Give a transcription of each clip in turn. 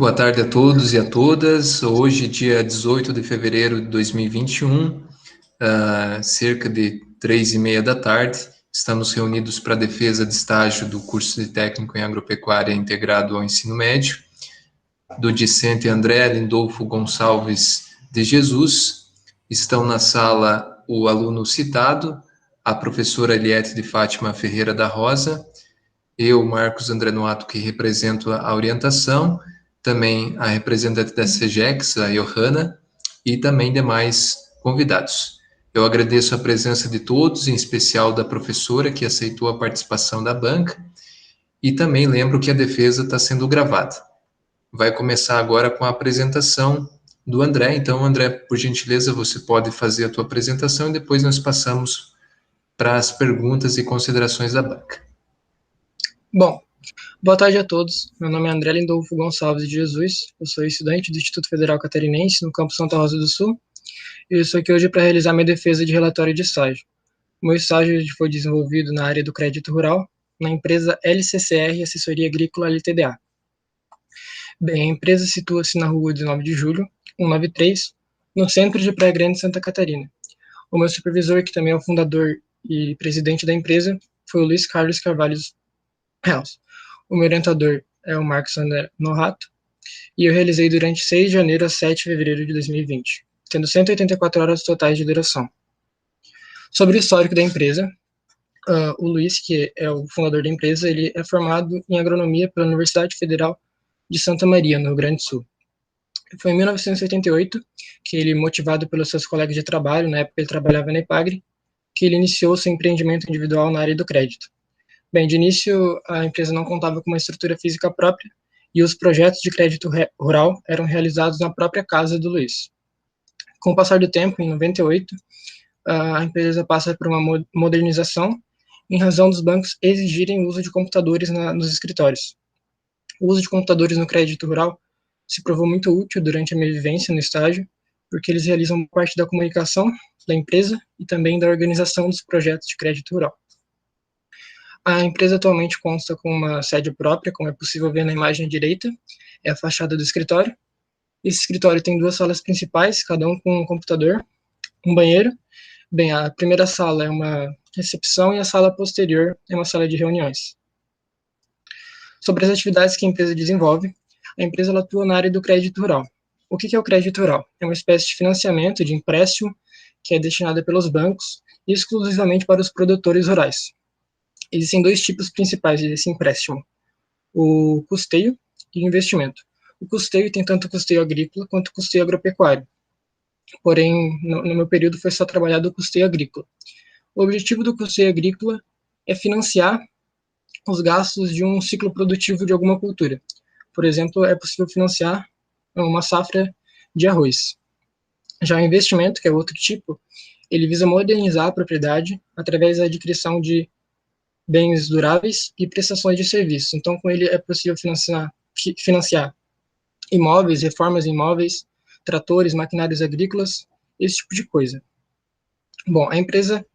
Boa tarde a todos e a todas. Hoje, dia 18 de fevereiro de 2021, cerca de 3h30 da tarde, estamos reunidos para a defesa de estágio do curso de técnico em agropecuária integrado ao ensino médio, do discente André Lindolfo Gonçalves de Jesus. Estão na sala o aluno citado, a professora Eliette de Fátima Ferreira da Rosa, eu, Marcos André Noato, que represento a orientação, também a representante da SEGEX, a Johanna, e também demais convidados. Eu agradeço a presença de todos, em especial da professora, que aceitou a participação da banca, e também lembro que a defesa está sendo gravada. Vai começar agora com a apresentação do André. Então, André, por gentileza, você pode fazer a tua apresentação e depois nós passamos para as perguntas e considerações da banca. Bom, boa tarde a todos. Meu nome é André Lindolfo Gonçalves de Jesus. Eu sou estudante do Instituto Federal Catarinense, no campus Santa Rosa do Sul. E eu estou aqui hoje para realizar minha defesa de relatório de estágio. O meu estágio foi desenvolvido na área do crédito rural, na empresa LCCR Assessoria Agrícola LTDA. Bem, a empresa situa-se na rua 19 de julho, 193, no centro de Praia Grande, Santa Catarina. O meu supervisor, que também é o fundador e presidente da empresa, foi o Luiz Carlos Carvalho Reals. O meu orientador é o Marcos André Norato, e eu realizei durante 6 de janeiro a 7 de fevereiro de 2020, tendo 184 horas totais de duração. Sobre o histórico da empresa, o Luiz, que é o fundador da empresa, ele é formado em agronomia pela Universidade Federal de Santa Maria, no Rio Grande do Sul. Foi em 1988 que ele, motivado pelos seus colegas de trabalho, na época ele trabalhava na Epagre, que ele iniciou seu empreendimento individual na área do crédito. Bem, de início, a empresa não contava com uma estrutura física própria e os projetos de crédito rural eram realizados na própria casa do Luiz. Com o passar do tempo, em 98, a empresa passa por uma modernização em razão dos bancos exigirem o uso de computadores nos escritórios. O uso de computadores no crédito rural se provou muito útil durante a minha vivência no estágio, porque eles realizam parte da comunicação da empresa e também da organização dos projetos de crédito rural. A empresa atualmente consta com uma sede própria, como é possível ver na imagem à direita, é a fachada do escritório. Esse escritório tem 2 salas principais, cada um com um computador, um banheiro. Bem, a primeira sala é uma recepção e a sala posterior é uma sala de reuniões. Sobre as atividades que a empresa desenvolve, a empresa atua na área do crédito rural. O que é o crédito rural? É uma espécie de financiamento, de empréstimo, que é destinada pelos bancos exclusivamente para os produtores rurais. Existem 2 tipos principais desse empréstimo: o custeio e o investimento. O custeio tem tanto custeio agrícola quanto custeio agropecuário. Porém, no meu período foi só trabalhado o custeio agrícola. O objetivo do custeio agrícola é financiar os gastos de um ciclo produtivo de alguma cultura. Por exemplo, é possível financiar uma safra de arroz. Já o investimento, que é outro tipo, ele visa modernizar a propriedade através da adquisição de bens duráveis e prestações de serviços. Então, com ele é possível financiar imóveis, reformas em imóveis, tratores, maquinários agrícolas, esse tipo de coisa. Bom, a empresa,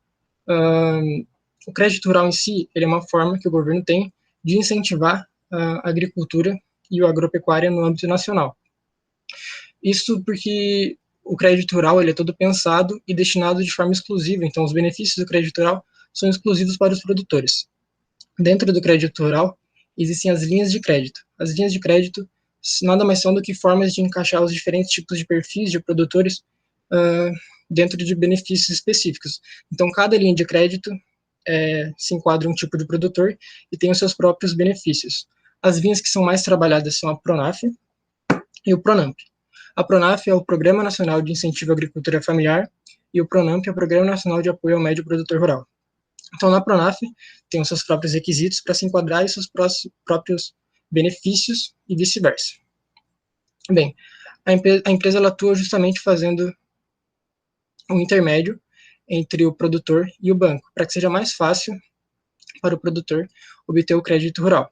o crédito rural em si, ele é uma forma que o governo tem de incentivar a agricultura e a agropecuária no âmbito nacional. Isso porque o crédito rural ele é todo pensado e destinado de forma exclusiva, então os benefícios do crédito rural são exclusivos para os produtores. Dentro do crédito rural, existem as linhas de crédito. As linhas de crédito nada mais são do que formas de encaixar os diferentes tipos de perfis de produtores dentro de benefícios específicos. Então, cada linha de crédito se enquadra um tipo de produtor e tem os seus próprios benefícios. As linhas que são mais trabalhadas são a Pronaf e o Pronamp. A Pronaf é o Programa Nacional de Incentivo à Agricultura Familiar e o Pronamp é o Programa Nacional de Apoio ao Médio Produtor Rural. Então, na Pronaf, tem os seus próprios requisitos para se enquadrar e seus próprios benefícios e vice-versa. Bem, a empresa ela atua justamente fazendo um intermédio entre o produtor e o banco, para que seja mais fácil para o produtor obter o crédito rural.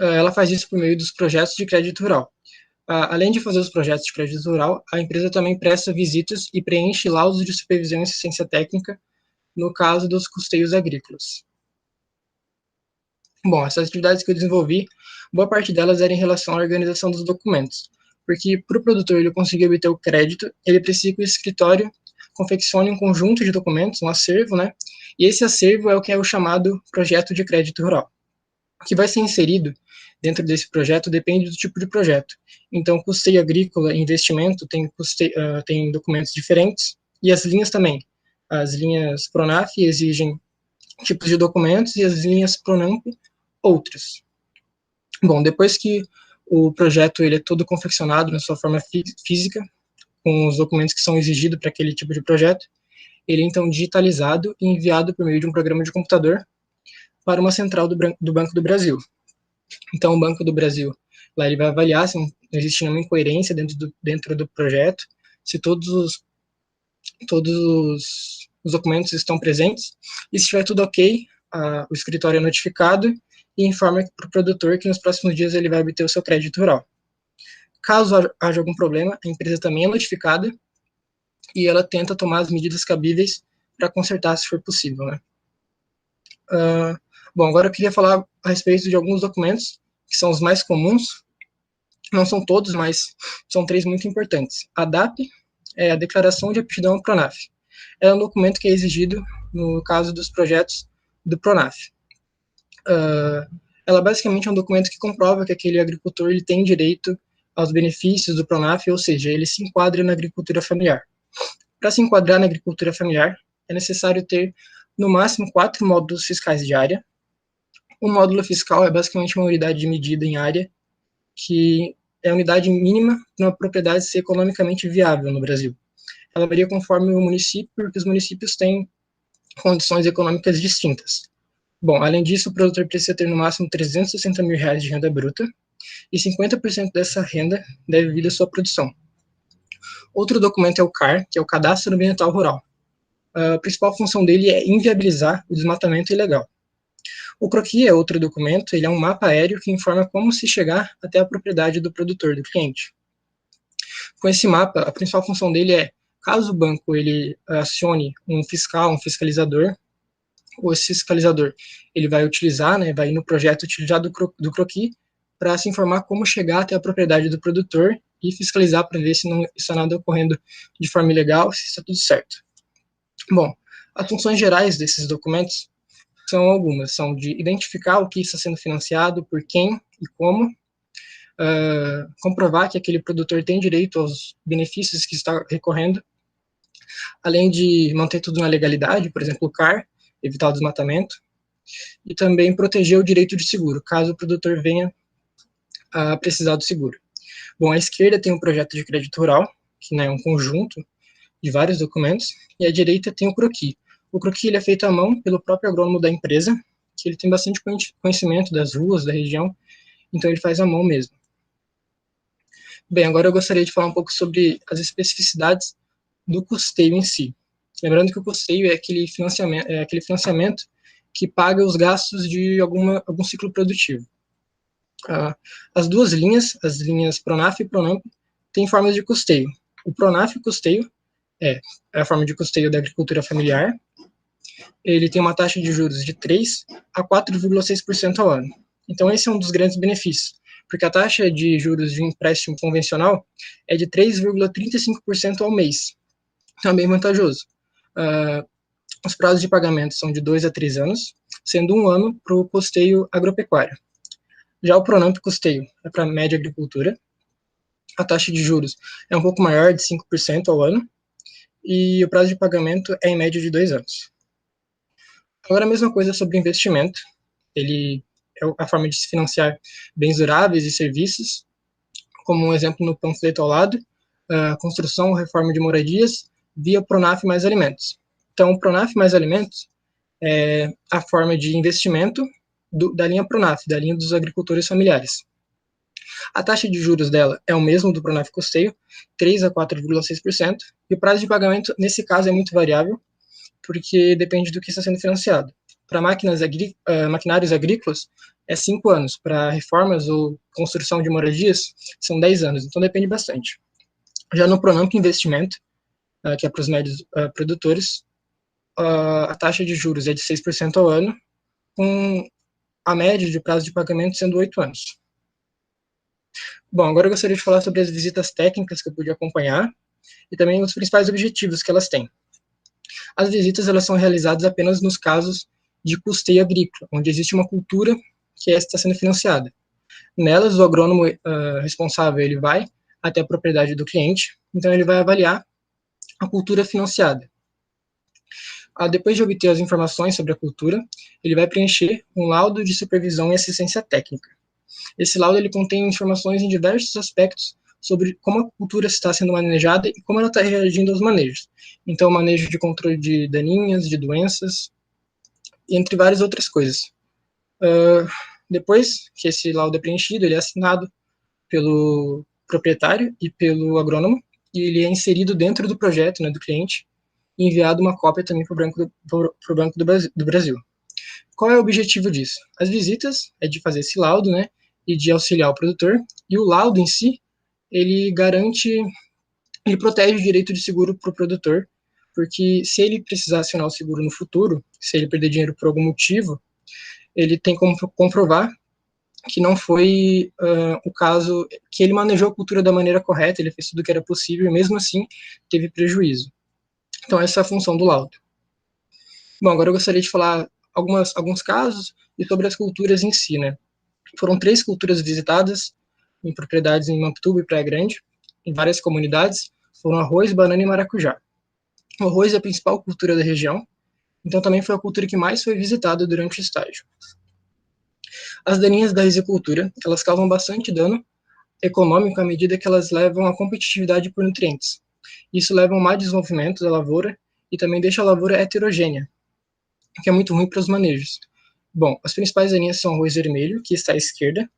Ela faz isso por meio dos projetos de crédito rural. Além de fazer os projetos de crédito rural, a empresa também presta visitas e preenche laudos de supervisão e assistência técnica no caso dos custeios agrícolas. Bom, essas atividades que eu desenvolvi, boa parte delas era em relação à organização dos documentos, porque para o produtor ele conseguir obter o crédito, ele precisa que o escritório confeccione um conjunto de documentos, um acervo, né? E esse acervo é o que é o chamado projeto de crédito rural. O que vai ser inserido dentro desse projeto depende do tipo de projeto. Então, custeio agrícola e investimento tem documentos diferentes, e as linhas também. As linhas Pronaf exigem tipos de documentos e as linhas Pronamp outros. Bom, depois que o projeto ele é todo confeccionado na sua forma física, com os documentos que são exigidos para aquele tipo de projeto, ele é então digitalizado e enviado por meio de um programa de computador para uma central do Banco do Brasil. Então, o Banco do Brasil, lá ele vai avaliar se não existe nenhuma incoerência dentro do projeto, se todos os documentos estão presentes, e se estiver tudo ok, o escritório é notificado e informa para o produtor que nos próximos dias ele vai obter o seu crédito rural. Caso haja algum problema, a empresa também é notificada e ela tenta tomar as medidas cabíveis para consertar, se for possível, né? Bom, agora eu queria falar a respeito de alguns documentos que são os mais comuns. Não são todos, mas são 3 muito importantes. A DAP é a Declaração de Aptidão ao Pronaf. É um documento que é exigido no caso dos projetos do Pronaf. Ela basicamente é um documento que comprova que aquele agricultor ele tem direito aos benefícios do Pronaf, ou seja, ele se enquadra na agricultura familiar. Para se enquadrar na agricultura familiar, é necessário ter, no máximo, 4 módulos fiscais de área. O módulo fiscal é basicamente uma unidade de medida em área, que é a unidade mínima para uma propriedade ser economicamente viável no Brasil. Ela varia conforme o município, porque os municípios têm condições econômicas distintas. Bom, além disso, o produtor precisa ter no máximo R$ 360 mil de renda bruta e 50% dessa renda deve vir da sua produção. Outro documento é o CAR, que é o Cadastro Ambiental Rural. A principal função dele é inviabilizar o desmatamento ilegal. O croquis é outro documento, ele é um mapa aéreo que informa como se chegar até a propriedade do produtor, do cliente. Com esse mapa, a principal função dele é, caso o banco ele acione um fiscal, um fiscalizador, ou esse fiscalizador ele vai utilizar, né, vai ir no projeto utilizar do croquis para se informar como chegar até a propriedade do produtor e fiscalizar para ver se não está nada ocorrendo de forma ilegal, se está tudo certo. Bom, as funções gerais desses documentos são algumas, são de identificar o que está sendo financiado, por quem e como, comprovar que aquele produtor tem direito aos benefícios que está recorrendo, além de manter tudo na legalidade, por exemplo, o CAR, evitar o desmatamento, e também proteger o direito de seguro, caso o produtor venha a precisar do seguro. Bom, à esquerda tem um projeto de crédito rural, que é um conjunto de vários documentos, e à direita tem o croquis. O croquis ele é feito à mão pelo próprio agrônomo da empresa, que ele tem bastante conhecimento das ruas, da região, então ele faz à mão mesmo. Bem, agora eu gostaria de falar um pouco sobre as especificidades do custeio em si. Lembrando que o custeio é aquele financiamento que paga os gastos de algum ciclo produtivo. As duas linhas, as linhas Pronaf e Pronamp, têm formas de custeio. O Pronaf custeio é a forma de custeio da agricultura familiar. Ele tem uma taxa de juros de 3 a 4,6% ao ano. Então, esse é um dos grandes benefícios, porque a taxa de juros de um empréstimo convencional é de 3,35% ao mês. Também vantajoso. Os prazos de pagamento são de 2 a 3 anos, sendo 1 ano para o custeio agropecuário. Já o Pronamp custeio é para a média agricultura. A taxa de juros é um pouco maior, de 5% ao ano, e o prazo de pagamento é em média de 2 anos. Agora, a mesma coisa sobre investimento. Ele é a forma de se financiar bens duráveis e serviços, como um exemplo no panfleto ao lado, construção ou reforma de moradias via Pronaf mais alimentos. Então, o Pronaf mais alimentos é a forma de investimento da linha Pronaf, da linha dos agricultores familiares. A taxa de juros dela é o mesmo do Pronaf custeio, 3 a 4,6%, e o prazo de pagamento, nesse caso, é muito variável, porque depende do que está sendo financiado. Para maquinários agrícolas, é 5 anos. Para reformas ou construção de moradias, são 10 anos. Então, depende bastante. Já no Pronamp Investimento, que é para os médios produtores, a taxa de juros é de 6% ao ano, com a média de prazo de pagamento sendo 8 anos. Bom, agora eu gostaria de falar sobre as visitas técnicas que eu pude acompanhar e também os principais objetivos que elas têm. As visitas elas são realizadas apenas nos casos de custeio agrícola, onde existe uma cultura que está sendo financiada. Nelas, o agrônomo responsável ele vai até a propriedade do cliente, então ele vai avaliar a cultura financiada. Depois de obter as informações sobre a cultura, ele vai preencher um laudo de supervisão e assistência técnica. Esse laudo ele contém informações em diversos aspectos sobre como a cultura está sendo manejada e como ela está reagindo aos manejos. Então, manejo de controle de daninhas, de doenças, entre várias outras coisas. Depois que esse laudo é preenchido, ele é assinado pelo proprietário e pelo agrônomo, e ele é inserido dentro do projeto, né, do cliente, e enviado uma cópia também para o Banco do Brasil. Qual é o objetivo disso? As visitas é de fazer esse laudo, né, e de auxiliar o produtor, e o laudo em si, ele protege o direito de seguro para o produtor, porque se ele precisar acionar o seguro no futuro, se ele perder dinheiro por algum motivo, ele tem como comprovar que não foi o caso, que ele manejou a cultura da maneira correta, ele fez tudo o que era possível e mesmo assim teve prejuízo. Então essa é a função do laudo. Bom, agora eu gostaria de falar alguns casos e sobre as culturas em si, né? Foram 3 culturas visitadas em propriedades em Mamptuba e Praia Grande, em várias comunidades, foram arroz, banana e maracujá. O arroz é a principal cultura da região, então também foi a cultura que mais foi visitada durante o estágio. As daninhas da risicultura, elas causam bastante dano econômico à medida que elas levam à competitividade por nutrientes. Isso leva a um má desenvolvimento da lavoura e também deixa a lavoura heterogênea, o que é muito ruim para os manejos. Bom, as principais daninhas são o arroz vermelho, que está à esquerda,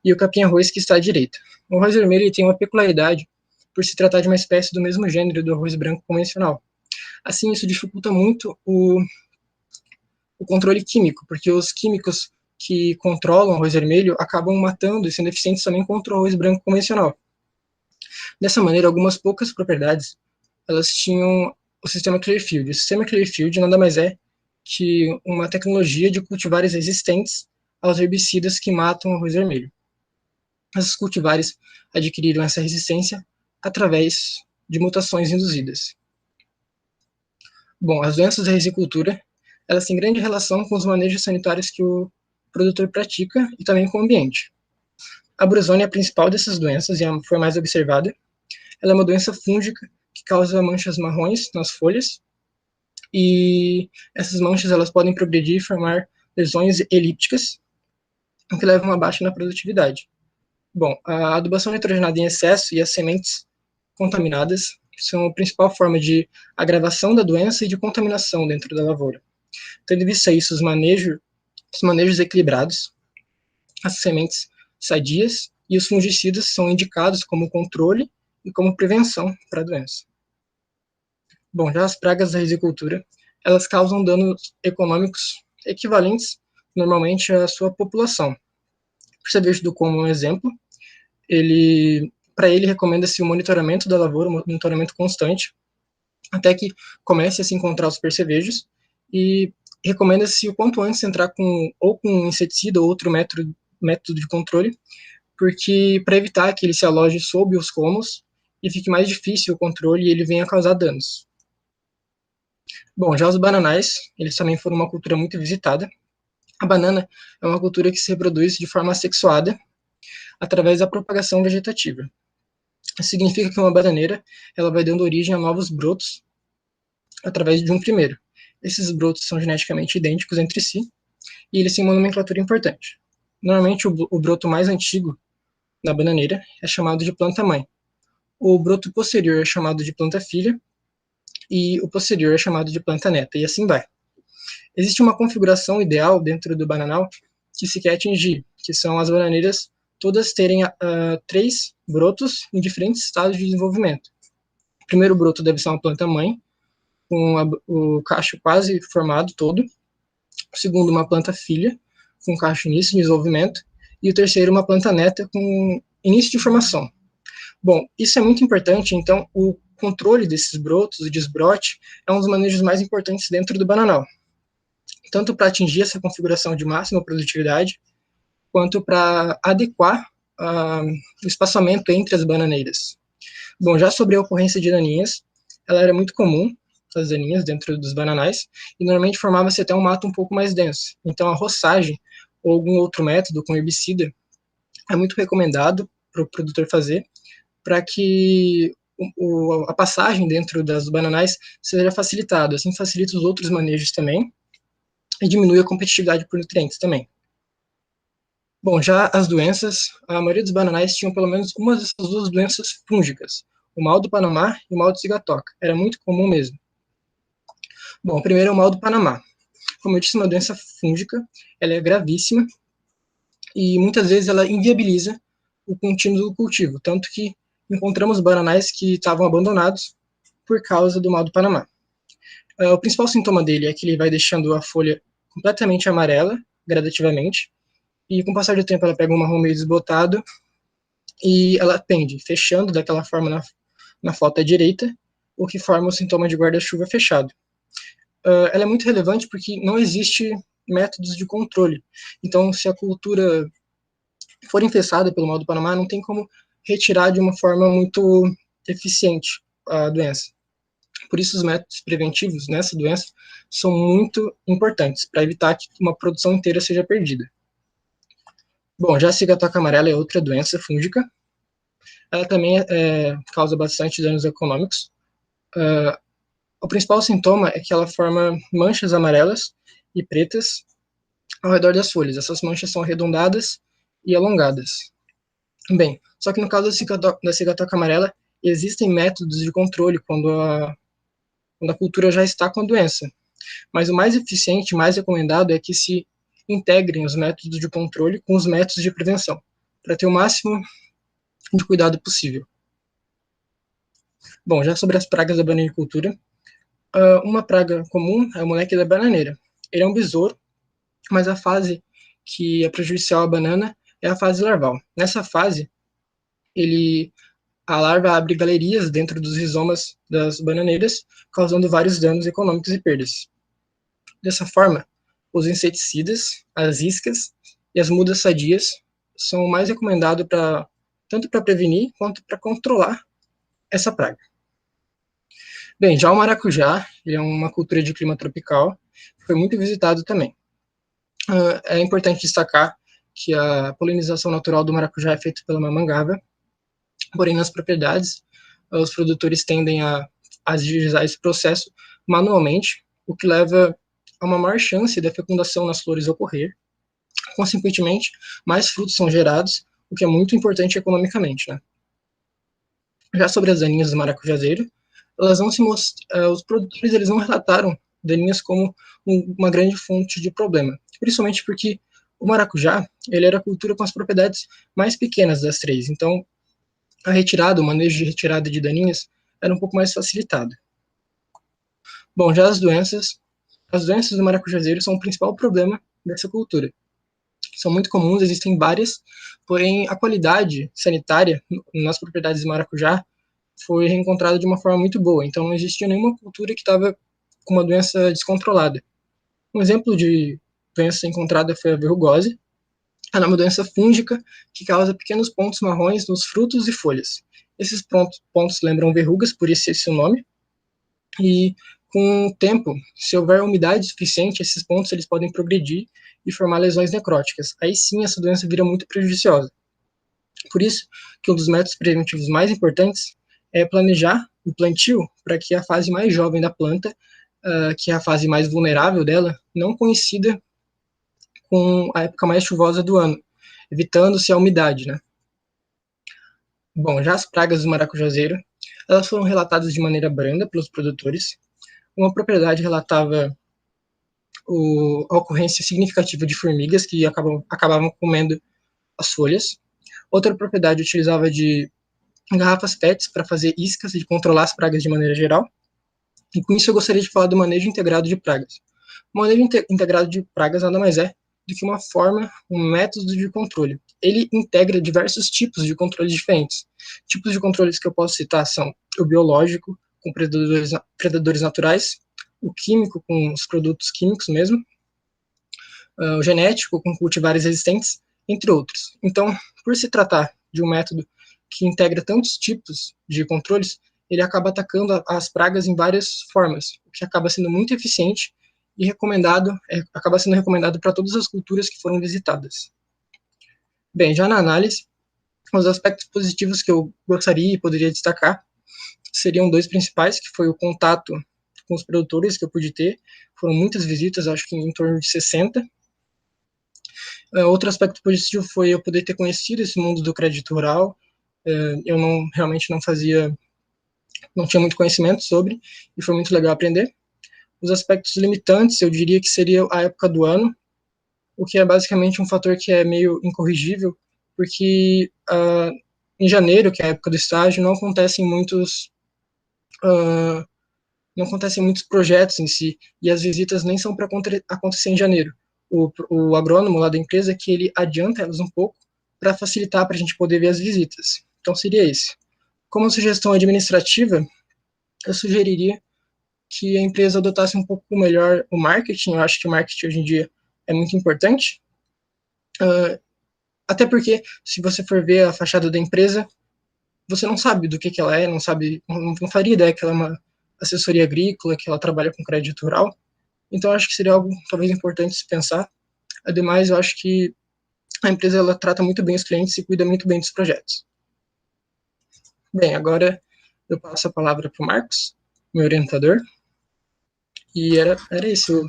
e o capim-arroz, que está à direita. O arroz vermelho tem uma peculiaridade por se tratar de uma espécie do mesmo gênero do arroz branco convencional. Assim, isso dificulta muito o controle químico, porque os químicos que controlam o arroz vermelho acabam matando e sendo eficientes também contra o arroz branco convencional. Dessa maneira, algumas poucas propriedades elas tinham o sistema Clearfield. O sistema Clearfield nada mais é que uma tecnologia de cultivares resistentes aos herbicidas que matam o arroz vermelho. Esses cultivares adquiriram essa resistência através de mutações induzidas. Bom, as doenças da risicultura, elas têm grande relação com os manejos sanitários que o produtor pratica e também com o ambiente. A brusônia é a principal dessas doenças e foi mais observada. Ela é uma doença fúngica que causa manchas marrons nas folhas e essas manchas elas podem progredir e formar lesões elípticas, o que leva a uma baixa na produtividade. Bom, a adubação nitrogenada em excesso e as sementes contaminadas são a principal forma de agravação da doença e de contaminação dentro da lavoura. Tendo em vista isso, os manejos equilibrados, as sementes sadias e os fungicidas são indicados como controle e como prevenção para a doença. Bom, já as pragas da risicultura, elas causam danos econômicos equivalentes normalmente à sua população. O cervejo do como um exemplo, para ele recomenda-se o monitoramento da lavoura, um monitoramento constante, até que comece a se encontrar os percevejos, e recomenda-se o quanto antes entrar com inseticida ou outro método de controle, porque para evitar que ele se aloje sob os colmos e fique mais difícil o controle e ele venha a causar danos. Bom, já os bananais, eles também foram uma cultura muito visitada. A banana é uma cultura que se reproduz de forma assexuada através da propagação vegetativa. Isso significa que uma bananeira ela vai dando origem a novos brotos através de um primeiro. Esses brotos são geneticamente idênticos entre si e eles têm uma nomenclatura importante. Normalmente o broto mais antigo da bananeira é chamado de planta-mãe. O broto posterior é chamado de planta-filha e o posterior é chamado de planta-neta, e assim vai. Existe uma configuração ideal dentro do bananal que se quer atingir, que são as bananeiras todas terem 3 brotos em diferentes estados de desenvolvimento. O primeiro broto deve ser uma planta-mãe, com o cacho quase formado todo. O segundo, uma planta-filha, com cacho início de desenvolvimento. E o terceiro, uma planta-neta, com início de formação. Bom, isso é muito importante, então o controle desses brotos, o desbrote, é um dos manejos mais importantes dentro do bananal. tanto para atingir essa configuração de máxima produtividade, quanto para adequar o espaçamento entre as bananeiras. Bom, já sobre a ocorrência de daninhas, ela era muito comum, as daninhas dentro dos bananais, e normalmente formava-se até um mato um pouco mais denso. Então a roçagem ou algum outro método com herbicida é muito recomendado para o produtor fazer, para que a passagem dentro das bananais seja facilitada, assim facilita os outros manejos também, e diminui a competitividade por nutrientes também. Bom, já as doenças, a maioria dos bananais tinham pelo menos uma dessas duas doenças fúngicas, o mal do Panamá e o mal do cigatoca. Era muito comum mesmo. Bom, primeiro é o mal do Panamá. Como eu disse, é uma doença fúngica, ela é gravíssima e muitas vezes ela inviabiliza o contínuo do cultivo, tanto que encontramos bananais que estavam abandonados por causa do mal do Panamá. O principal sintoma dele é que ele vai deixando a folha completamente amarela, gradativamente, e com o passar do tempo ela pega um marrom meio desbotado e ela pende, fechando daquela forma na foto à direita, o que forma o sintoma de guarda-chuva fechado. Ela é muito relevante porque não existe métodos de controle. Então, se a cultura for infestada pelo mal do Panamá, não tem como retirar de uma forma muito eficiente a doença. Por isso, os métodos preventivos nessa doença são muito importantes para evitar que uma produção inteira seja perdida. Bom, já a cigatoca amarela é outra doença fúngica. Ela também causa bastante danos econômicos. O principal sintoma é que ela forma manchas amarelas e pretas ao redor das folhas. Essas manchas são arredondadas e alongadas. Bem, só que no caso da cigatoca amarela, existem métodos de controle quando a cultura já está com a doença. Mas o mais eficiente, mais recomendado é que se integrem os métodos de controle com os métodos de prevenção, para ter o máximo de cuidado possível. Bom, já sobre as pragas da bananicultura, uma praga comum é o moleque da bananeira. Ele é um besouro, mas a fase que é prejudicial à banana é a fase larval. Nessa fase, a larva abre galerias dentro dos rizomas das bananeiras, causando vários danos econômicos e perdas. Dessa forma, os inseticidas, as iscas e as mudas sadias são mais recomendados tanto para prevenir quanto para controlar essa praga. Bem, já o maracujá, ele é uma cultura de clima tropical, foi muito visitado também. É importante destacar que a polinização natural do maracujá é feita pela mamangava, porém nas propriedades os produtores tendem a agilizar esse processo manualmente, o que leva a uma maior chance da fecundação nas flores ocorrer. Consequentemente, mais frutos são gerados, o que é muito importante economicamente, né? Já sobre as daninhas do maracujazeiro, elas não os produtores eles não relataram daninhas como uma grande fonte de problema, principalmente porque o maracujá ele era a cultura com as propriedades mais pequenas das três, então a retirada, o manejo de retirada de daninhas era um pouco mais facilitado. Bom, já as doenças do maracujazeiro são o principal problema dessa cultura. São muito comuns, existem várias, porém a qualidade sanitária nas propriedades de maracujá foi reencontrada de uma forma muito boa, então não existia nenhuma cultura que estava com uma doença descontrolada. Um exemplo de doença encontrada foi a verrugose. Ela é uma doença fúngica que causa pequenos pontos marrons nos frutos e folhas. Esses pontos lembram verrugas, por isso esse é o nome. E com o tempo, se houver umidade suficiente, esses pontos eles podem progredir e formar lesões necróticas. Aí sim essa doença vira muito prejudiciosa. Por isso que um dos métodos preventivos mais importantes é planejar o plantio para que a fase mais jovem da planta, que é a fase mais vulnerável dela, não coincida com a época mais chuvosa do ano, evitando-se a umidade, né? Bom, já as pragas do maracujazeiro, elas foram relatadas de maneira branda pelos produtores. Uma propriedade relatava a ocorrência significativa de formigas que acabavam comendo as folhas. Outra propriedade utilizava de garrafas PETs para fazer iscas e controlar as pragas de maneira geral. E com isso eu gostaria de falar do manejo integrado de pragas. O manejo integrado de pragas nada mais é do que uma forma, um método de controle. Ele integra diversos tipos de controles diferentes. Tipos de controles que eu posso citar são o biológico, com predadores naturais, o químico, com os produtos químicos mesmo, o genético com cultivares resistentes, entre outros. Então, por se tratar de um método que integra tantos tipos de controles, ele acaba atacando as pragas em várias formas, o que acaba sendo muito eficiente e recomendado, acaba sendo recomendado para todas as culturas que foram visitadas. Bem, já na análise, os aspectos positivos que eu gostaria e poderia destacar seriam dois principais, que foi o contato com os produtores que eu pude ter. Foram muitas visitas, acho que em torno de 60. Outro aspecto positivo foi eu poder ter conhecido esse mundo do crédito rural. Eu realmente não tinha muito conhecimento sobre, e foi muito legal aprender. Os aspectos limitantes, eu diria que seria a época do ano, o que é basicamente um fator que é meio incorrigível, porque em janeiro, que é a época do estágio, não acontecem muitos projetos em si, e as visitas nem são para acontecer em janeiro. O agrônomo lá da empresa, que ele adianta elas um pouco para facilitar para a gente poder ver as visitas. Então, seria esse. Como sugestão administrativa, eu sugeriria que a empresa adotasse um pouco melhor o marketing. Eu acho que o marketing hoje em dia é muito importante. Até porque, se você for ver a fachada da empresa, você não sabe do que ela é, não faria ideia que ela é uma assessoria agrícola, que ela trabalha com crédito rural. Então, acho que seria algo talvez importante se pensar. Ademais, eu acho que a empresa ela trata muito bem os clientes e cuida muito bem dos projetos. Bem, agora eu passo a palavra para o Marcos, meu orientador. E era isso.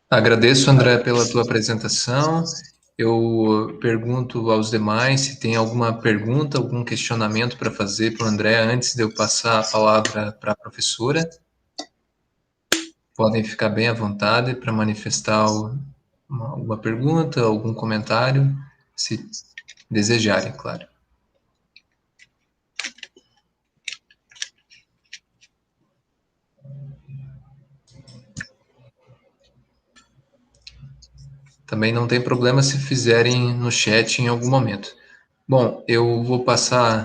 Agradeço, André, pela tua apresentação. Eu pergunto aos demais se tem alguma pergunta, algum questionamento para fazer para o André antes de eu passar a palavra para a professora. Podem ficar bem à vontade para manifestar alguma pergunta, algum comentário, se desejarem, claro. Também não tem problema se fizerem no chat em algum momento. Bom, eu vou passar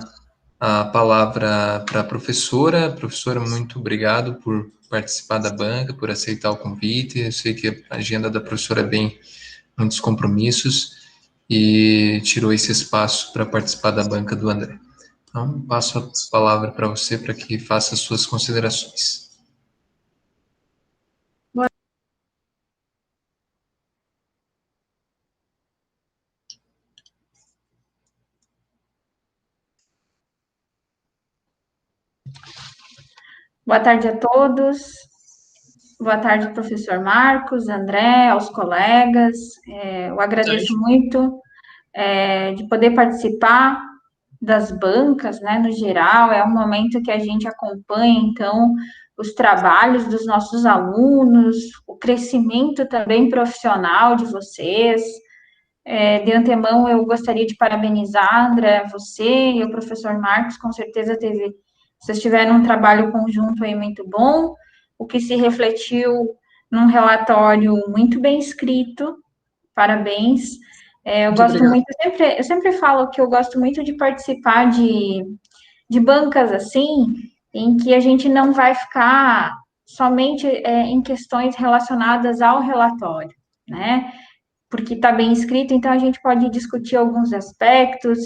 a palavra para a professora. Professora, muito obrigado por participar da banca, por aceitar o convite. Eu sei que a agenda da professora é muitos compromissos e tirou esse espaço para participar da banca do André. Então, passo a palavra para você para que faça as suas considerações. Boa tarde a todos. Boa tarde, professor Marcos, André, aos colegas. Eu agradeço muito de poder participar das bancas, né, no geral. É um momento que a gente acompanha, então, os trabalhos dos nossos alunos, o crescimento também profissional de vocês. De antemão, eu gostaria de parabenizar, André, você e o professor Marcos, com certeza vocês tiveram um trabalho conjunto aí muito bom, o que se refletiu num relatório muito bem escrito, parabéns. Eu sempre falo que eu gosto muito de participar de bancas assim, em que a gente não vai ficar somente em questões relacionadas ao relatório, né? Porque está bem escrito, então a gente pode discutir alguns aspectos.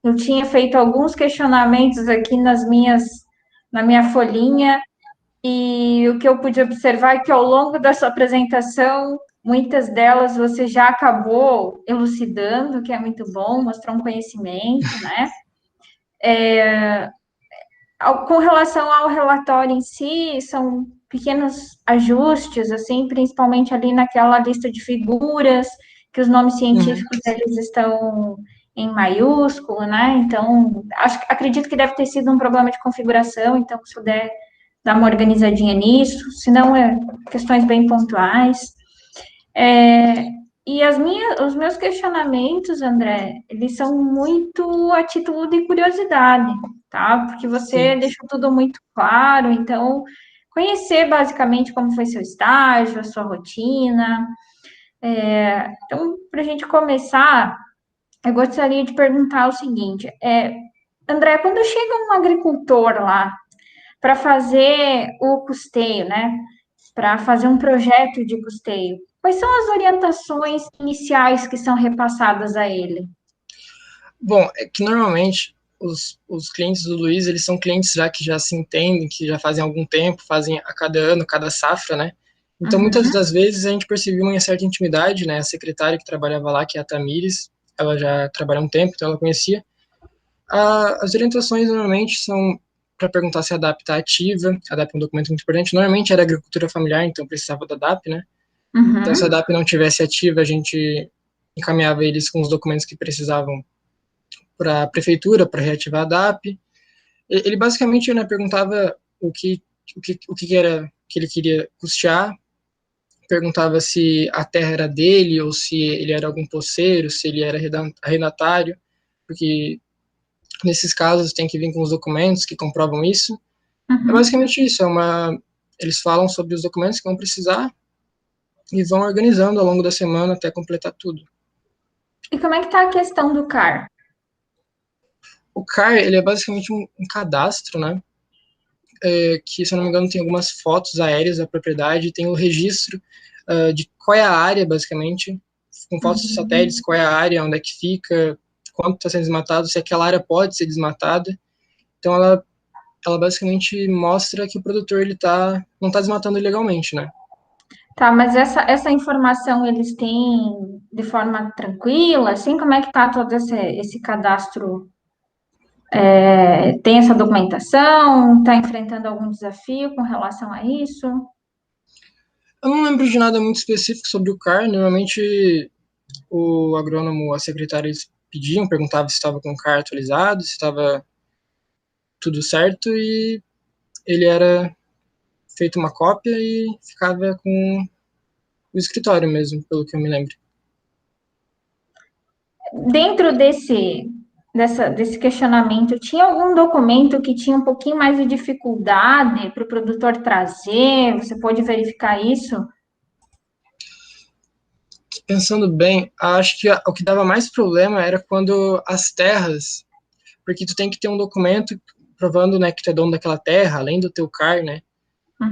Eu tinha feito alguns questionamentos aqui na minha folhinha, e o que eu pude observar é que ao longo da sua apresentação, muitas delas você já acabou elucidando, que é muito bom, mostrou um conhecimento, né? Com relação ao relatório em si, são pequenos ajustes, assim, principalmente ali naquela lista de figuras, que os nomes científicos eles estão em maiúsculo, né? Então, acredito que deve ter sido um problema de configuração, então, se puder dar uma organizadinha nisso, senão questões bem pontuais. E os meus questionamentos, André, eles são muito a título de curiosidade, tá? Porque você deixou tudo muito claro, então, conhecer basicamente como foi seu estágio, a sua rotina. Então, para a gente começar, eu gostaria de perguntar o seguinte: André, quando chega um agricultor lá para fazer o custeio, né? Para fazer um projeto de custeio, Quais são as orientações iniciais que são repassadas a ele? Bom, é que normalmente os clientes do Luiz, eles são clientes já que já se entendem, que já fazem algum tempo, fazem a cada ano, cada safra, né? Então, muitas das vezes, a gente percebia uma certa intimidade, né? A secretária que trabalhava lá, que é a Tamires, ela já trabalha há um tempo, então ela conhecia. As orientações, normalmente, são para perguntar se a DAP está ativa. A DAP é um documento muito importante. Normalmente era agricultura familiar, então precisava da DAP, né? Então, se a DAP não tivesse ativa, a gente encaminhava eles com os documentos que precisavam para a prefeitura, para reativar a DAP. Ele basicamente, né, perguntava o que era que ele queria custear, perguntava se a terra era dele ou se ele era algum poceiro, se ele era arrendatário, porque nesses casos tem que vir com os documentos que comprovam isso. É basicamente isso, eles falam sobre os documentos que vão precisar e vão organizando ao longo da semana até completar tudo. E como é que está a questão do CAR? O CAR, ele é basicamente um cadastro, né? Que, se eu não me engano, tem algumas fotos aéreas da propriedade, tem o registro de qual é a área, basicamente, com fotos de satélites, qual é a área, onde é que fica, quanto está sendo desmatado, se aquela área pode ser desmatada. Então, ela basicamente mostra que o produtor não está desmatando ilegalmente, né? Tá, mas essa informação eles têm de forma tranquila, assim, como é que tá todo esse cadastro? Tem essa documentação? Está enfrentando algum desafio com relação a isso? Eu não lembro de nada muito específico sobre o CAR. Normalmente, o agrônomo, a secretária, eles perguntavam se estava com o CAR atualizado, se estava tudo certo, e ele era feito uma cópia e ficava com o escritório mesmo, pelo que eu me lembro. Dentro desse questionamento, tinha algum documento que tinha um pouquinho mais de dificuldade para o produtor trazer? Você pode verificar isso? Pensando bem, acho que o que dava mais problema era quando as terras, porque tu tem que ter um documento provando, né, que tu é dono daquela terra, além do teu CAR, né?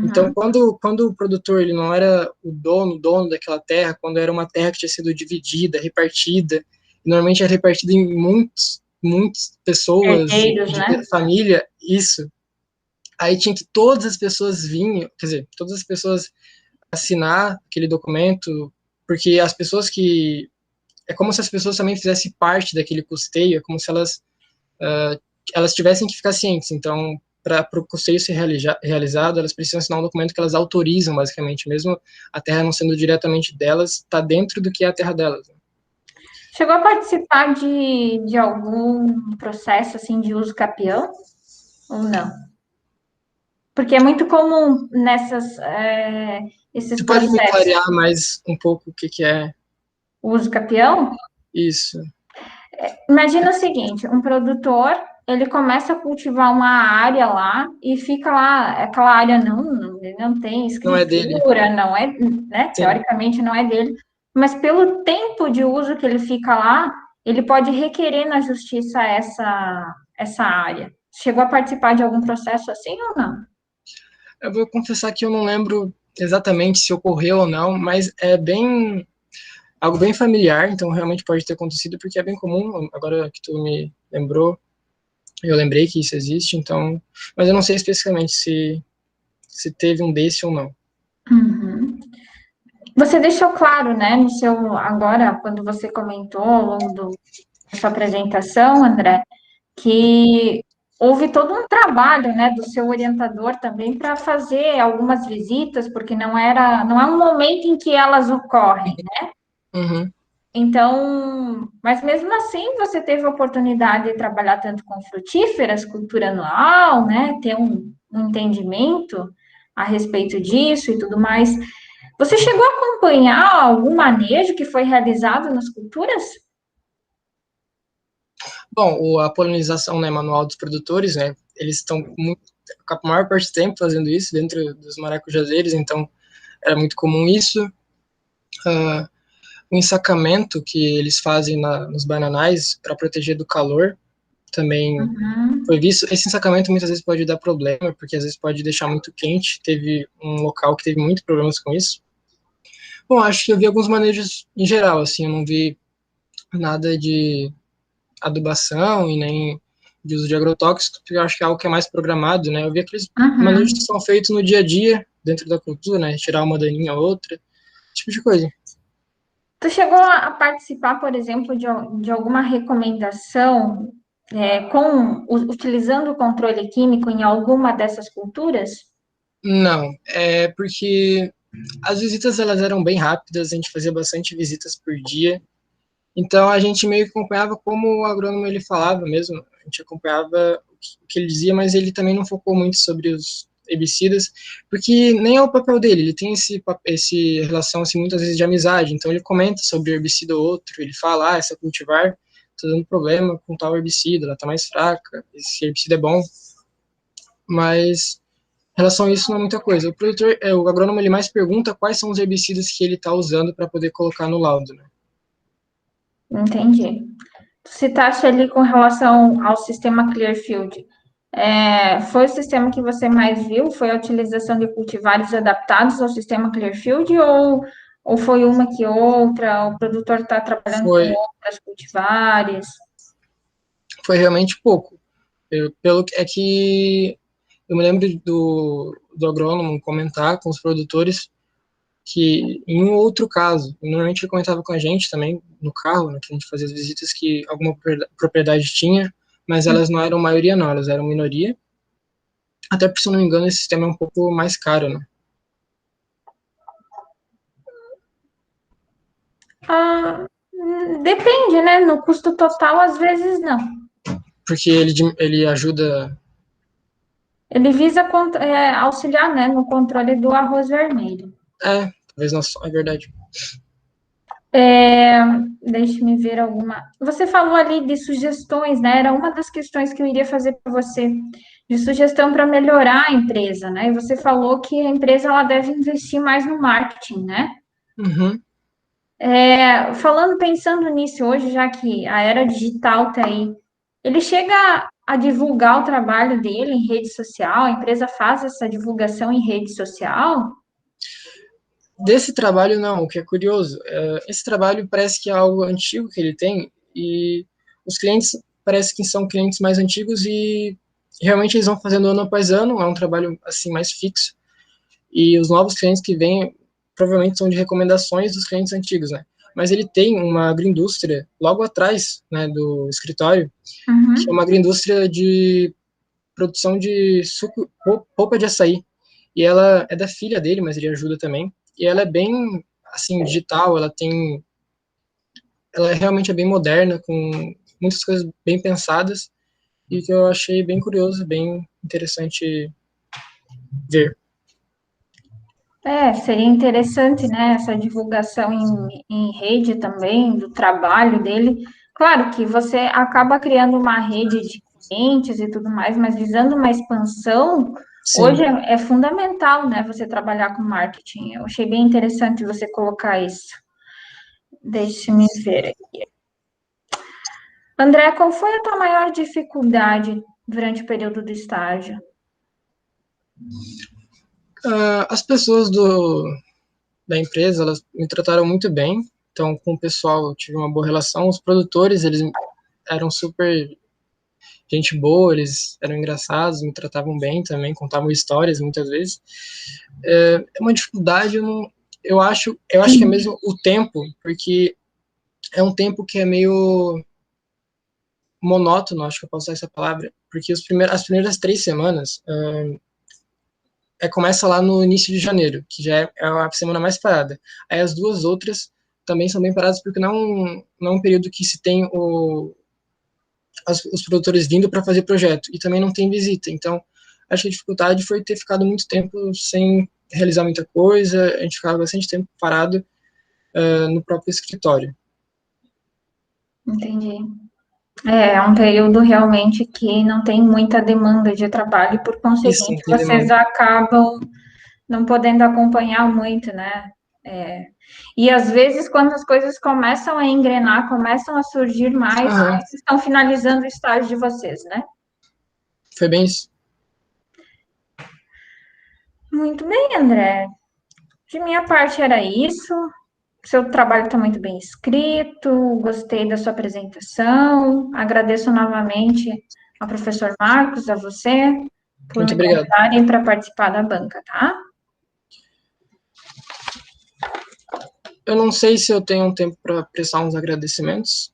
Então, quando o produtor ele não era o dono daquela terra, quando era uma terra que tinha sido dividida, repartida, normalmente era repartida em muitas pessoas, Herdeiros, né? de família, isso. Aí tinha que todas as pessoas vinham, quer dizer, todas as pessoas assinar aquele documento, porque as pessoas que é como se as pessoas também fizessem parte daquele custeio, é como se elas tivessem que ficar cientes. Então, para o custeio ser realizado, elas precisam assinar um documento que elas autorizam, basicamente, mesmo a terra não sendo diretamente delas, está dentro do que é a terra delas. Chegou a participar de algum processo assim de uso capião ou não? Porque é muito comum esses Você pode me processos. clarear mais um pouco o que é O uso capião? isso? Imagina o seguinte, um produtor, ele começa a cultivar uma área lá e fica lá, aquela área não tem Não é dele. escritura, não é, né, Sim. teoricamente não é dele, mas pelo tempo de uso que ele fica lá, ele pode requerer na justiça essa área. Chegou a participar de algum processo assim ou não? Eu vou confessar que eu não lembro exatamente se ocorreu ou não, mas é algo bem familiar, então realmente pode ter acontecido, porque é bem comum, agora que tu me lembrou, eu lembrei que isso existe, então, mas eu não sei especificamente se teve um desse ou não. Você deixou claro, né, agora, quando você comentou ao longo da sua apresentação, André, que houve todo um trabalho, né, do seu orientador também para fazer algumas visitas, porque não é um momento em que elas ocorrem, né? Uhum. Então, mas mesmo assim você teve a oportunidade de trabalhar tanto com frutíferas, cultura anual, né, ter um entendimento a respeito disso e tudo mais. Você chegou a acompanhar algum manejo que foi realizado nas culturas? Bom, a polinização, né, manual dos produtores, né, eles estão a maior parte do tempo fazendo isso dentro dos maracujazeiros, então era muito comum isso. O ensacamento que eles fazem nos bananais para proteger do calor também foi visto. Esse ensacamento muitas vezes pode dar problema, porque às vezes pode deixar muito quente. Teve um local que teve muitos problemas com isso. Bom, acho que eu vi alguns manejos em geral, assim, eu não vi nada de adubação e nem de uso de agrotóxicos, porque eu acho que é algo que é mais programado, né? Eu vi aqueles manejos que Uhum. são feitos no dia a dia, dentro da cultura, né? Tirar uma daninha ou outra, esse tipo de coisa. Tu chegou a participar, por exemplo, de alguma recomendação utilizando o controle químico em alguma dessas culturas? Não, é porque as visitas elas eram bem rápidas, a gente fazia bastante visitas por dia, então a gente meio que acompanhava como o agrônomo ele falava mesmo, a gente acompanhava o que ele dizia, mas ele também não focou muito sobre os herbicidas, porque nem é o papel dele, ele tem esse relação assim muitas vezes de amizade, então ele comenta sobre herbicida ou outro, ele fala, essa cultivar tá dando problema com tal herbicida, ela tá mais fraca, esse herbicida é bom, mas em relação a isso não é muita coisa. O produtor, o agrônomo, ele mais pergunta quais são os herbicidas que ele está usando para poder colocar no laudo, né? Entendi. Tu citaste ali com relação ao sistema Clearfield. Foi o sistema que você mais viu? Foi a utilização de cultivares adaptados ao sistema Clearfield ou foi uma que outra? O produtor está trabalhando com Foi, outras cultivares? foi realmente pouco. É que eu me lembro do agrônomo comentar com os produtores que em um outro caso, normalmente ele comentava com a gente também no carro, né, que a gente fazia as visitas, que alguma propriedade tinha, mas elas não eram maioria não, elas eram minoria. Até porque, se eu não me engano, esse sistema é um pouco mais caro, né? Ah, depende, né? No custo total, às vezes não. Porque ele ajuda. Ele visa auxiliar, né, no controle do arroz vermelho. Talvez não só, é verdade. É, Deixe-me ver alguma. Você falou ali de sugestões, né? Era uma das questões que eu iria fazer para você, de sugestão para melhorar a empresa, né? E você falou que a empresa ela deve investir mais no marketing, né? Uhum. Pensando nisso hoje, já que a era digital está aí, ele chega a divulgar o trabalho dele em rede social, a empresa faz essa divulgação em rede social? Desse trabalho, não, o que é curioso, esse trabalho parece que é algo antigo que ele tem, e os clientes parece que são clientes mais antigos e realmente eles vão fazendo ano após ano, é um trabalho assim mais fixo, e os novos clientes que vêm provavelmente são de recomendações dos clientes antigos, né? Mas ele tem uma agroindústria logo atrás, né, do escritório, que é Uhum. uma agroindústria de produção de suco, polpa de açaí. E ela é da filha dele, mas ele ajuda também. E ela é bem, assim, digital, ela realmente é bem moderna, com muitas coisas bem pensadas, e que eu achei bem curioso, bem interessante ver. Seria interessante, né, essa divulgação em rede também, do trabalho dele. Claro que você acaba criando uma rede de clientes e tudo mais, mas visando uma expansão, hoje Sim. é fundamental, né, você trabalhar com marketing. Eu achei bem interessante você colocar isso. Deixe-me ver. André, qual foi a tua maior dificuldade durante o período do estágio? As pessoas da empresa, elas me trataram muito bem, então com o pessoal eu tive uma boa relação, os produtores, eles eram super gente boa, eles eram engraçados, me tratavam bem também, contavam histórias muitas vezes. É uma dificuldade, eu acho que é mesmo o tempo, porque é um tempo que é meio monótono, acho que eu posso usar essa palavra, porque as primeiras 3 semanas começa lá no início de janeiro, que já é a semana mais parada. Aí as duas outras também são bem paradas, porque não é um período que se tem os produtores vindo para fazer projeto, e também não tem visita. Então, acho que a dificuldade foi ter ficado muito tempo sem realizar muita coisa, a gente ficava bastante tempo parado no próprio escritório. Entendi. É um período realmente que não tem muita demanda de trabalho, e por Isso, não conseguinte, tem vocês demanda. acabam não podendo acompanhar muito, né? É, e às vezes, quando as coisas começam a engrenar, começam a surgir mais, Aham, vocês estão finalizando o estágio de vocês, né? foi bem isso. Muito bem, André. De minha parte era isso. seu trabalho está muito bem escrito, gostei da sua apresentação, agradeço novamente ao professor Marcos, a você, por Muito me obrigado. convidarem para participar da banca, tá? Eu não sei se eu tenho um tempo para prestar uns agradecimentos.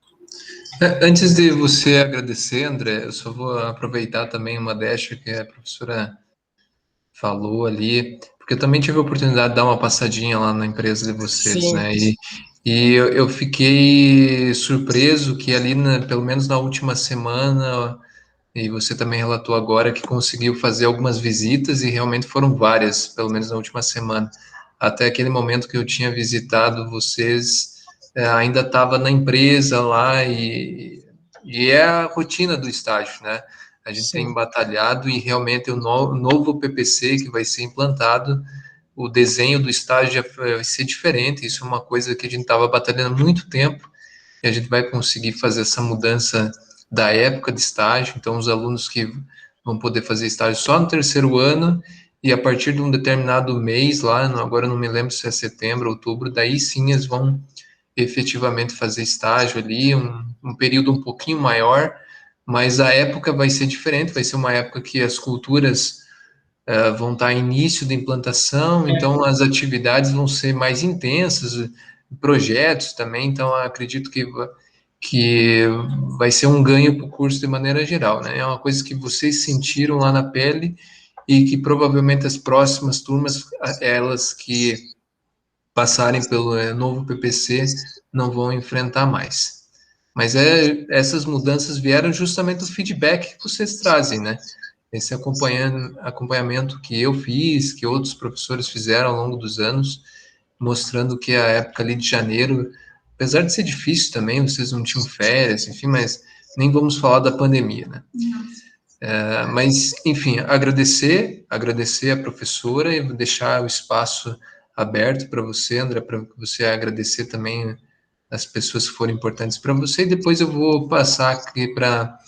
Antes de você agradecer, André, eu só vou aproveitar também uma deixa que a professora falou ali, porque eu também tive a oportunidade de dar uma passadinha lá na empresa de vocês, Sim. né? E eu fiquei surpreso que ali, pelo menos na última semana, e você também relatou agora que conseguiu fazer algumas visitas e realmente foram várias, pelo menos na última semana. Até aquele momento que eu tinha visitado vocês, ainda estava na empresa lá e é a rotina do estágio, né? A gente tem Sim. batalhado e realmente o novo PPC que vai ser implantado, o desenho do estágio vai ser diferente. Isso é uma coisa que a gente estava batalhando há muito tempo e a gente vai conseguir fazer essa mudança da época de estágio. Então, os alunos que vão poder fazer estágio só no terceiro ano e a partir de um determinado mês lá, agora não me lembro se é setembro, outubro, daí sim eles vão efetivamente fazer estágio ali, um período um pouquinho maior, mas a época vai ser diferente, vai ser uma época que as culturas vão estar em início de implantação, então as atividades vão ser mais intensas, projetos também, então acredito que vai ser um ganho para o curso de maneira geral, né? É uma coisa que vocês sentiram lá na pele e que provavelmente as próximas turmas, elas que passarem pelo novo PPC, não vão enfrentar mais. Mas essas mudanças vieram justamente do feedback que vocês trazem, né? Esse acompanhamento que eu fiz, que outros professores fizeram ao longo dos anos, mostrando que a época ali de janeiro, apesar de ser difícil também, vocês não tinham férias, enfim, mas nem vamos falar da pandemia, né? Mas, enfim, agradecer a professora e deixar o espaço aberto para você, André, para você agradecer também as pessoas que foram importantes para você, e depois eu vou passar aqui para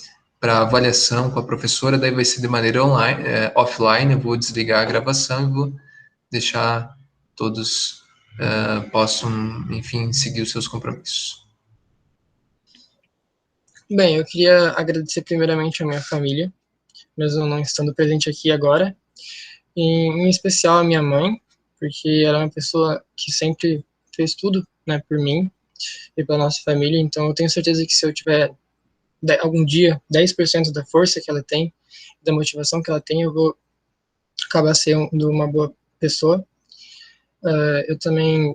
avaliação com a professora, daí vai ser de maneira online, offline, eu vou desligar a gravação e vou deixar todos possam, enfim, seguir os seus compromissos. Bem, eu queria agradecer primeiramente a minha família, mesmo não estando presente aqui agora, e em especial a minha mãe, porque ela é uma pessoa que sempre fez tudo, né, por mim e pela nossa família, então eu tenho certeza que se eu tiver algum dia 10% da força que ela tem, da motivação que ela tem, eu vou acabar sendo uma boa pessoa. Eu também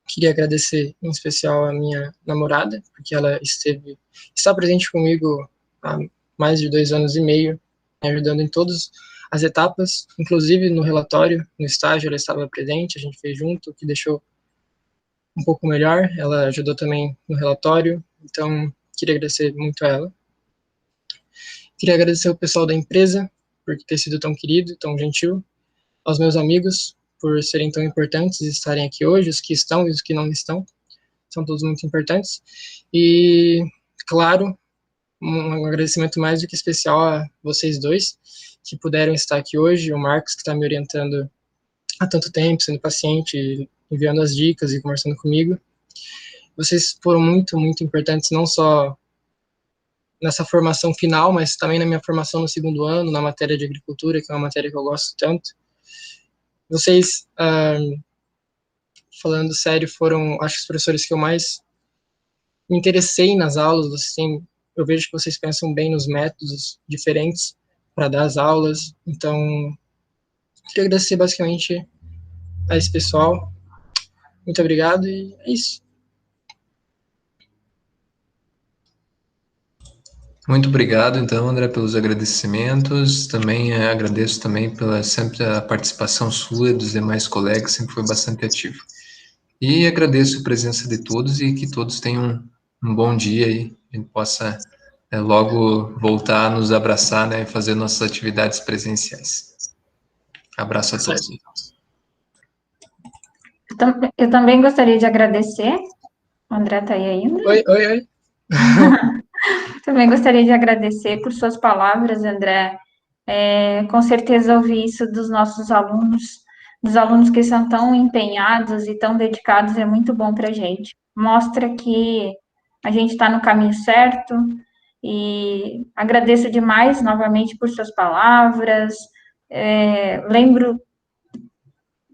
queria agradecer em especial a minha namorada, porque ela está presente comigo há mais de 2 anos e meio, me ajudando em todas as etapas, inclusive no relatório, no estágio, ela estava presente, a gente fez junto, o que deixou um pouco melhor. Ela ajudou também no relatório, então queria agradecer muito a ela. Queria agradecer o pessoal da empresa por ter sido tão querido, tão gentil, aos meus amigos por serem tão importantes e estarem aqui hoje, os que estão e os que não estão, são todos muito importantes. E, claro, um agradecimento mais do que especial a vocês dois, que puderam estar aqui hoje, o Marcos, que está me orientando há tanto tempo, sendo paciente, enviando as dicas e conversando comigo. Vocês foram muito, muito importantes, não só nessa formação final, mas também na minha formação no segundo ano, na matéria de agricultura, que é uma matéria que eu gosto tanto. Vocês, falando sério, foram, acho que os professores que eu mais me interessei nas aulas. Eu vejo que vocês pensam bem nos métodos diferentes para dar as aulas, então queria agradecer basicamente a esse pessoal. Muito obrigado e é isso. Muito obrigado, então, André, pelos agradecimentos. Também agradeço também pela sempre a participação sua e dos demais colegas, sempre foi bastante ativo. E agradeço a presença de todos e que todos tenham um bom dia e a gente possa logo voltar a nos abraçar, né, e fazer nossas atividades presenciais. Abraço a todos. Eu também gostaria de agradecer. O André está aí ainda? Oi. Também gostaria de agradecer por suas palavras, André. Com certeza ouvi isso dos nossos alunos dos alunos que são tão empenhados e tão dedicados é muito bom para a gente. Mostra que a gente está no caminho certo, e agradeço demais novamente por suas palavras. Lembro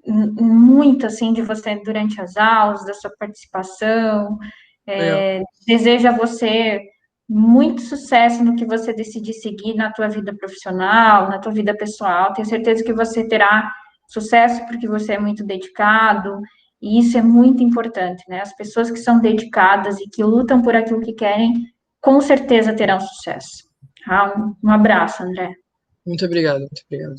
muito, assim, de você durante as aulas, da sua participação. Desejo a você muito sucesso no que você decidir seguir na tua vida profissional, na tua vida pessoal. Tenho certeza que você terá sucesso porque você é muito dedicado, e isso é muito importante, né? As pessoas que são dedicadas e que lutam por aquilo que querem, com certeza terão sucesso. Um abraço, André. Muito obrigado, muito obrigado.